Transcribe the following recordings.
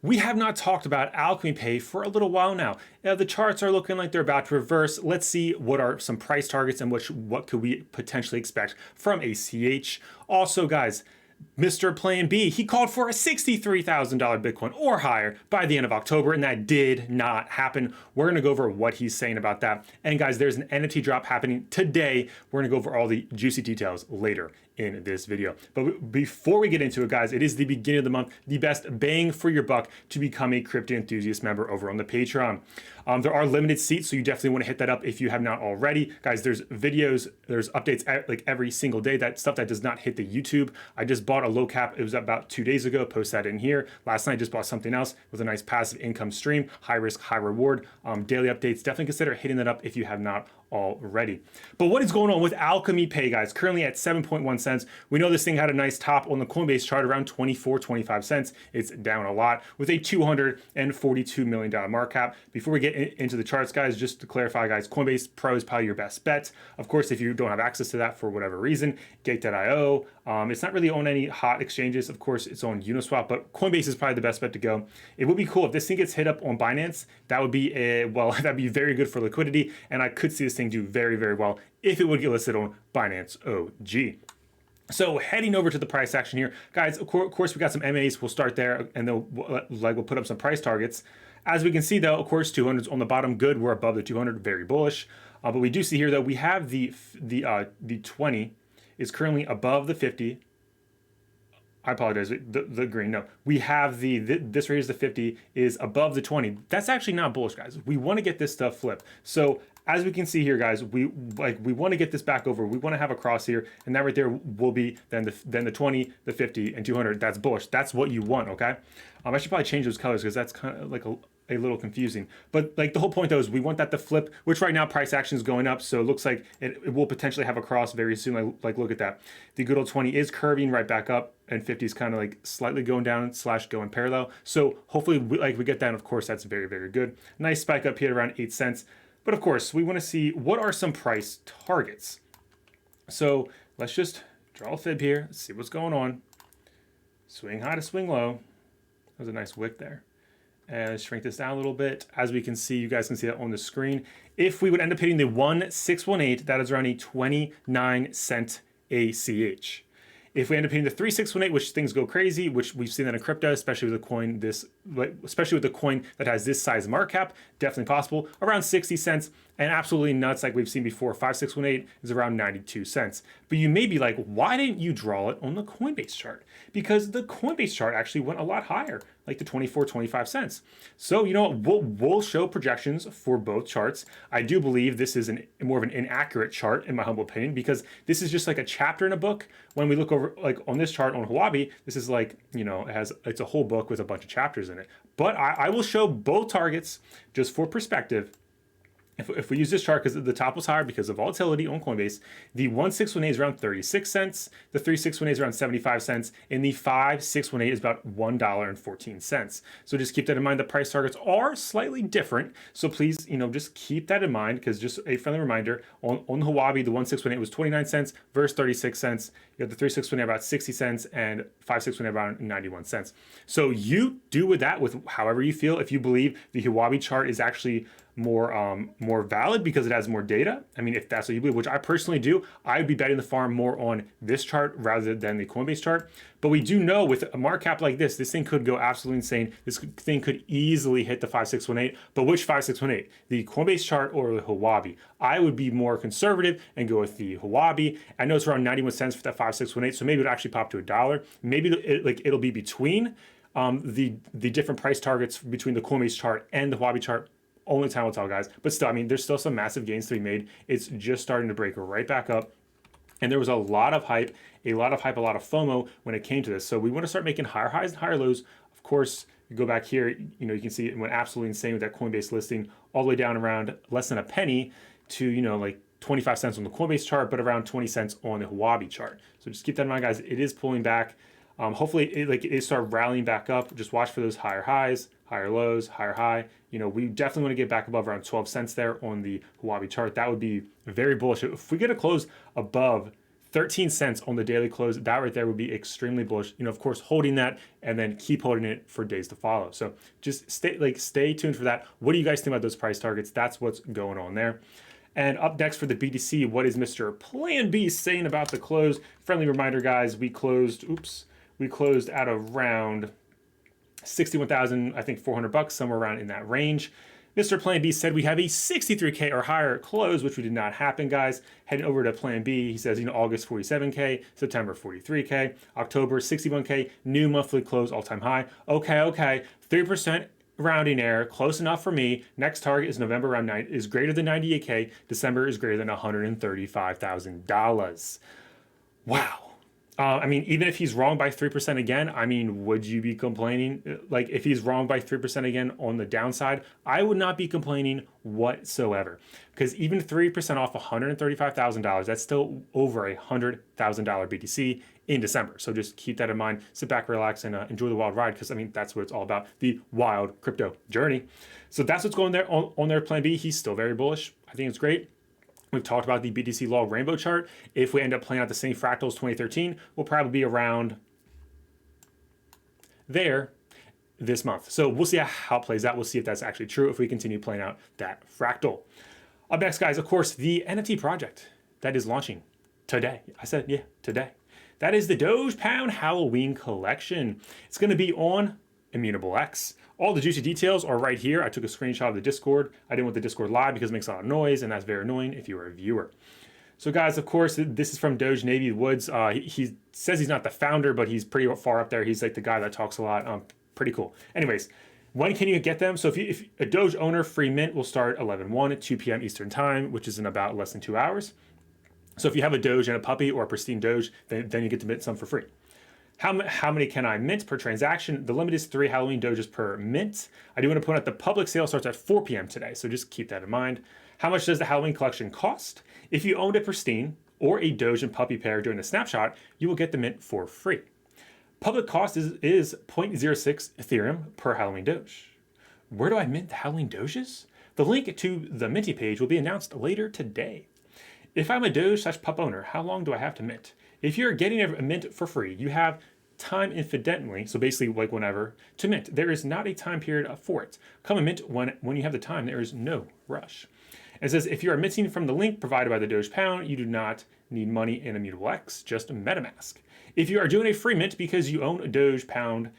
We have not talked about Alchemy Pay for a little while now. The charts are looking like they're about to reverse. Let's see what are some price targets and what could we potentially expect from ACH. Also, guys, Mr. Plan B, he called for a $63,000 Bitcoin or higher by the end of October, and that did not happen. We're going to go over what he's saying about that. And guys, there's an NFT drop happening today. We're going to go over all the juicy details later in this video. But before we get into it, guys, it is the beginning of the month, the best bang for your buck to become a Crypto Enthusiast member over on the Patreon. There are limited seats, so you definitely want to hit that up if you have not already. Guys, there's videos, there's updates like every single day, that stuff that does not hit the YouTube. I just bought a low cap, it was about 2 days ago, post that in here. Last night I just bought something else with a nice passive income stream, high risk, high reward, daily updates. Definitely consider hitting that up if you have not already. But what is going on with Alchemy Pay, guys? Currently at 7.1 cents. We know this thing had a nice top on the Coinbase chart around 24, 25 cents. It's down a lot with a $242 million market cap. Before we get into the charts, guys, just to clarify, guys, Coinbase Pro is probably your best bet. Of course, if you don't have access to that for whatever reason, Gate.io. It's not really on any hot exchanges. Of course, it's on Uniswap, but Coinbase is probably the best bet to go. It would be cool if this thing gets hit up on Binance. That would be that'd be very good for liquidity, and I could see this thing do very, very well if it would get listed on Binance OG. So heading over to the price action here, guys, of course, we got some MAs. We'll start there, and then we'll put up some price targets. As we can see, though, of course, 200's on the bottom. Good, we're above the 200, very bullish. But we do see here that we have the 20 is currently above the 50. I apologize, the green, no. We have this right is the 50 is above the 20. That's actually not bullish, guys. We want to get this stuff flipped. So as we can see here, guys, we want to get this back over. We want to have a cross here, and that right there will be then the 20, the 50, and 200. That's bullish. That's what you want, okay? I should probably change those colors because that's kind of like a little confusing. But like the whole point though is we want that to flip, which right now price action is going up. So it looks like it will potentially have a cross very soon. Like look at that. The good old 20 is curving right back up, and 50 is kind of like slightly going down / going parallel. So hopefully we get that. And of course, that's very, very good. Nice spike up here around 8 cents. But of course, we want to see what are some price targets. So let's just draw a fib here. Let's see what's going on. Swing high to swing low. That was a nice wick there. And let's shrink this down a little bit. As we can see, you guys can see that on the screen. If we would end up hitting the 1618, that is around a 29 cent ACH. If we end up hitting the 3618, which things go crazy, which we've seen that in crypto, especially with a coin that has this size market cap, definitely possible, around 60 cents, and absolutely nuts like we've seen before. 5618 is around 92 cents. But you may be like, why didn't you draw it on the Coinbase chart? Because the Coinbase chart actually went a lot higher, like the 24, 25 cents. So, you know, we'll show projections for both charts. I do believe this is more of an inaccurate chart, in my humble opinion, because this is just like a chapter in a book. When we look over, like on this chart on Huobi, this is like, you know, it's a whole book with a bunch of chapters in it. But I will show both targets just for perspective. If we use this chart, because the top was higher because of volatility on Coinbase, the 1618 is around 36 cents, the 3618 is around 75 cents, and the 5618 is about $1.14. So just keep that in mind. The price targets are slightly different. So please, you know, just keep that in mind, because just a friendly reminder, on Huobi, the 1618 was 29 cents versus 36 cents. You have the 3618 about 60 cents and 5618 around 91 cents. So you do with that with however you feel. If you believe the Huobi chart is actually more valid because it has more data. I mean, if that's what you believe, which I personally do, I would be betting the farm more on this chart rather than the Coinbase chart. But we do know with a market cap like this thing could go absolutely insane. This thing could easily hit the 5618. But which 5618? The Coinbase chart or the Huobi? I would be more conservative and go with the Huobi. I know it's around 91 cents for that 5618, so maybe it would actually pop to $1. Maybe it'll be between the different price targets between the Coinbase chart and the Huobi chart. Only time will tell, guys. But still, I mean, there's still some massive gains to be made. It's just starting to break right back up. And there was a lot of hype, a lot of FOMO when it came to this. So we want to start making higher highs and higher lows. Of course, you go back here, you know, you can see it went absolutely insane with that Coinbase listing all the way down around less than a penny to, you know, like 25 cents on the Coinbase chart, but around 20 cents on the Huobi chart. So just keep that in mind, guys. It is pulling back. Hopefully it start rallying back up. Just watch for those higher highs, higher lows, higher high. You know, we definitely want to get back above around 12 cents there on the Huobi chart. That would be very bullish. If we get a close above 13 cents on the daily close. That right there would be extremely bullish. You know, of course, holding that and then keep holding it for days to follow. So just stay tuned for that. What do you guys think about those price targets? That's what's going on there. And up next for the BTC, what is Mr. Plan B saying about the close? Friendly reminder, guys, we closed at around 61,000, I think $400, somewhere around in that range. Mr. Plan B said we have a 63K or higher close, which we did not happen, guys. Heading over to Plan B, he says, August 47K, September 43K, October 61K, new monthly close all-time high. Okay, 3% rounding error, close enough for me. Next target is November around 9, is greater than 98K. December is greater than $135,000. Wow. I mean, even if he's wrong by 3% again, I mean, would you be complaining? Like, if he's wrong by 3% again on the downside, I would not be complaining whatsoever. Because even 3% off $135,000, that's still over $100,000 BTC in December. So just keep that in mind. Sit back, relax, and enjoy the wild ride. Because, I mean, that's what it's all about, the wild crypto journey. So that's what's going there on their Plan B. He's still very bullish. I think it's great. We've talked about the BTC log rainbow chart. If we end up playing out the same fractals 2013, we'll probably be around there this month. So we'll see how it plays out. We'll see if that's actually true if we continue playing out that fractal. Up next, guys, of course, the NFT project that is launching today. I said, yeah, today. That is the Doge Pound Halloween collection. It's going to be on Immutable X. All the juicy details are right here. I took a screenshot of the Discord. I didn't want the Discord live because it makes a lot of noise, and that's very annoying if you are a viewer. So guys, of course, this is from Doge Navy Woods. He says he's not the founder, but he's pretty far up there. He's like the guy that talks a lot. Pretty cool. Anyways, when can you get them? So if a Doge owner, free mint will start 11/1 at 2 p.m. Eastern time, which is in about less than 2 hours. So if you have a Doge and a puppy or a pristine Doge, then you get to mint some for free. How many can I mint per transaction? The limit is 3 Halloween Doges per mint. I do want to point out the public sale starts at 4 p.m. today, so just keep that in mind. How much does the Halloween collection cost? If you owned a pristine or a Doge and puppy pair during the snapshot, you will get the mint for free. Public cost is 0.06 Ethereum per Halloween Doge. Where do I mint the Halloween Doges? The link to the minting page will be announced later today. If I'm a Doge/pup owner, how long do I have to mint? If you're getting a mint for free, you have time infinitely, so basically like whenever, to mint. There is not a time period for it. Come and mint when you have the time. There is no rush. It says, if you are minting from the link provided by the Doge Pound, you do not need money in Immutable X, just MetaMask. If you are doing a free mint because you own a Doge Pound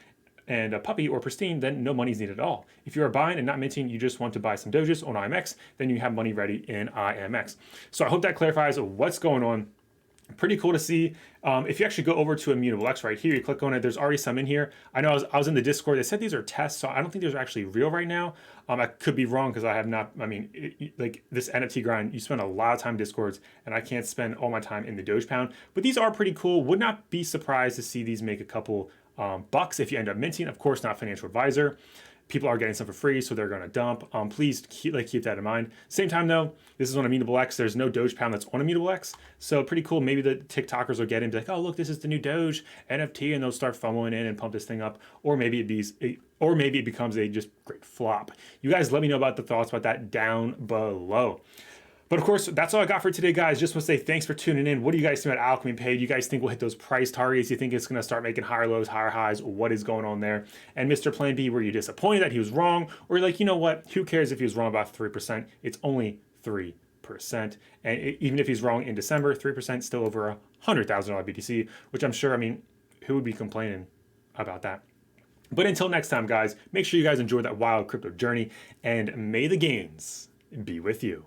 and a puppy or pristine, then no money is needed at all. If you are buying and not minting, you just want to buy some Doges on IMX, then you have money ready in IMX. So I hope that clarifies what's going on. Pretty cool to see. If you actually go over to Immutable X right here, you click on it, there's already some in here. I know I was in the Discord, they said these are tests, so I don't think these are actually real right now. I could be wrong because I have not, like this NFT grind, you spend a lot of time in Discords, and I can't spend all my time in the Doge Pound. But these are pretty cool. Would not be surprised to see these make a couple bucks if you end up minting. Of course, not financial advisor. People are getting some for free, so they're going to dump. Please keep that in mind. Same time though, this is on Immutable X. There's no Doge Pound that's on Immutable X, so pretty cool. Maybe the TikTokers will get in, be like, "Oh, look, this is the new Doge NFT," and they'll start FOMOing in and pump this thing up. Or maybe it becomes a just great flop. You guys, let me know about the thoughts about that down below. But of course, that's all I got for today, guys. Just want to say thanks for tuning in. What do you guys think about Alchemy Pay? Do you guys think we'll hit those price targets? You think it's going to start making higher lows, higher highs? What is going on there? And Mr. Plan B, were you disappointed that he was wrong? Or you're like, you know what? Who cares if he was wrong about 3%? It's only 3%. And even if he's wrong in December, 3% still over $100,000 BTC, which I'm sure, who would be complaining about that? But until next time, guys, make sure you guys enjoy that wild crypto journey, and may the gains be with you.